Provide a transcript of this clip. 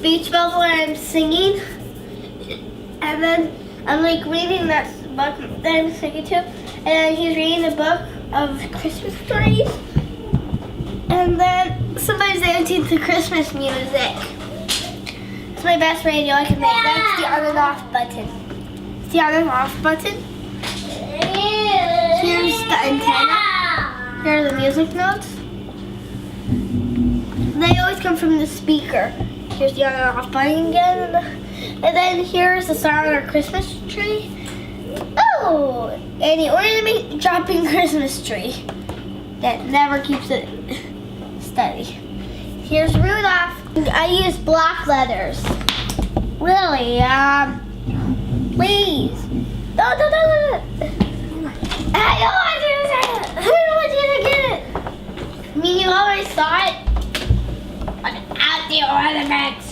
speech bubble and I'm singing. And then I'm like reading that book that I'm singing to. And he's reading a book of Christmas stories. And then somebody's dancing to Christmas music. It's my best radio I can make. That's the on and off button. It's the on and off button. Here's the antenna. Here are the music notes. They always come from the speaker. Here's the on and off button again. And then here's the song on our Christmas tree. Oh! And the ornament dropping Christmas tree that never keeps it steady. Here's Rudolph. I use block letters. Really, please. No. I don't want you to say it. I don't want you to get it. I mean, you always saw it. But out the ornaments.